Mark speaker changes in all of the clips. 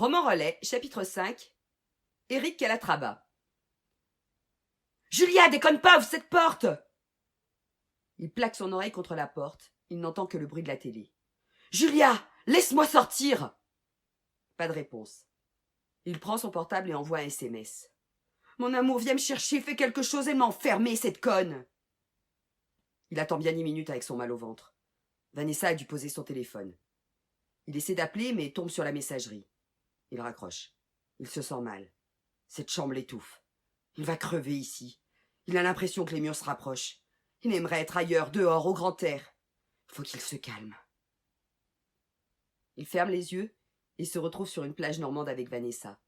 Speaker 1: Roman Relais, chapitre 5. Éric Calatrava. Julia, déconne pas, ouvre cette porte! Il plaque son oreille contre la porte. Il n'entend que le bruit de la télé. Julia, laisse-moi sortir! Pas de réponse. Il prend son portable et envoie un SMS. Mon amour, viens me chercher, fais quelque chose, elle m'a enfermé, cette conne! Il attend bien 10 minutes avec son mal au ventre. Vanessa a dû poser son téléphone. Il essaie d'appeler, mais tombe sur la messagerie. Il raccroche. Il se sent mal. Cette chambre l'étouffe. Il va crever ici. Il a l'impression que les murs se rapprochent. Il aimerait être ailleurs, dehors, au grand air. Il faut qu'il se calme. Il ferme les yeux et se retrouve sur une plage normande avec Vanessa.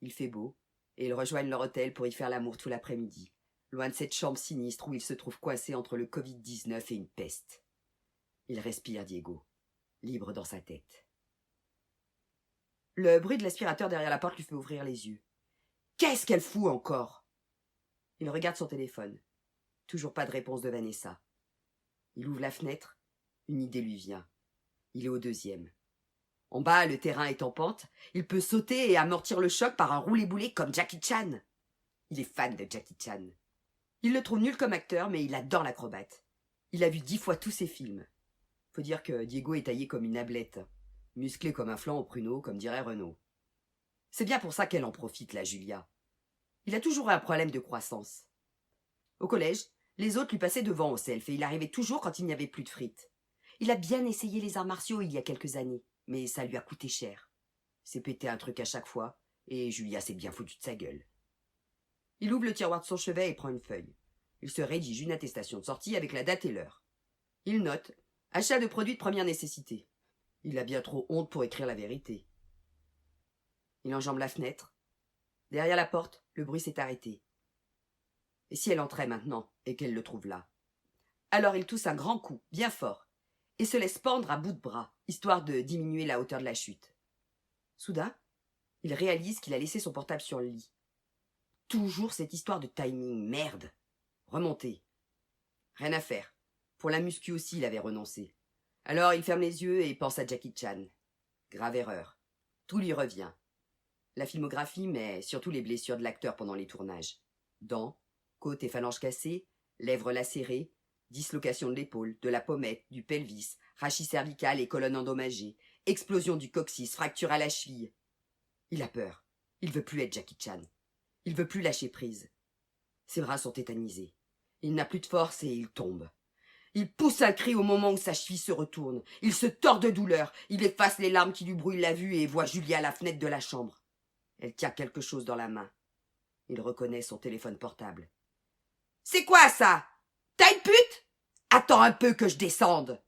Speaker 1: Il fait beau, et ils rejoignent leur hôtel pour y faire l'amour tout l'après-midi, loin de cette chambre sinistre où il se trouve coincé entre le Covid-19 et une peste. Il respire Diego, libre dans sa tête. Le bruit de l'aspirateur derrière la porte lui fait ouvrir les yeux. Qu'est-ce qu'elle fout encore? Il regarde son téléphone. Toujours pas de réponse de Vanessa. Il ouvre la fenêtre. Une idée lui vient. Il est au 2e. En bas, le terrain est en pente. Il peut sauter et amortir le choc par un roulé-boulé comme Jackie Chan. Il est fan de Jackie Chan. Il le trouve nul comme acteur, mais il adore l'acrobate. Il a vu 10 fois tous ses films. Faut dire que Diego est taillé comme une ablette. Musclé comme un flan au pruneau, comme dirait Renaud. C'est bien pour ça qu'elle en profite, la Julia. Il a toujours un problème de croissance. Au collège, les autres lui passaient devant au self et il arrivait toujours quand il n'y avait plus de frites. Il a bien essayé les arts martiaux il y a quelques années, mais ça lui a coûté cher. Il s'est pété un truc à chaque fois, et Julia s'est bien foutue de sa gueule. Il ouvre le tiroir de son chevet et prend une feuille. Il se rédige une attestation de sortie avec la date et l'heure. Il note « Achat de produits de première nécessité ». Il a bien trop honte pour écrire la vérité. Il enjambe la fenêtre. Derrière la porte, le bruit s'est arrêté. Et si elle entrait maintenant, et qu'elle le trouve là? Alors il tousse un grand coup, bien fort, et se laisse pendre à bout de bras, histoire de diminuer la hauteur de la chute. Soudain, il réalise qu'il a laissé son portable sur le lit. Toujours cette histoire de timing, merde. Remonter. Rien à faire. Pour la muscu aussi, il avait renoncé. Alors il ferme les yeux et pense à Jackie Chan. Grave erreur. Tout lui revient. La filmographie, mais surtout les blessures de l'acteur pendant les tournages. Dents, côtes et phalanges cassées, lèvres lacérées, dislocation de l'épaule, de la pommette, du pelvis, rachis cervical et colonne endommagée, explosion du coccyx, fracture à la cheville. Il a peur. Il veut plus être Jackie Chan. Il veut plus lâcher prise. Ses bras sont tétanisés. Il n'a plus de force et il tombe. Il pousse un cri au moment où sa cheville se retourne. Il se tord de douleur. Il efface les larmes qui lui brouillent la vue et voit Julia à la fenêtre de la chambre. Elle tient quelque chose dans la main. Il reconnaît son téléphone portable. « C'est quoi ça? T'as une pute? Attends un peu que je descende !»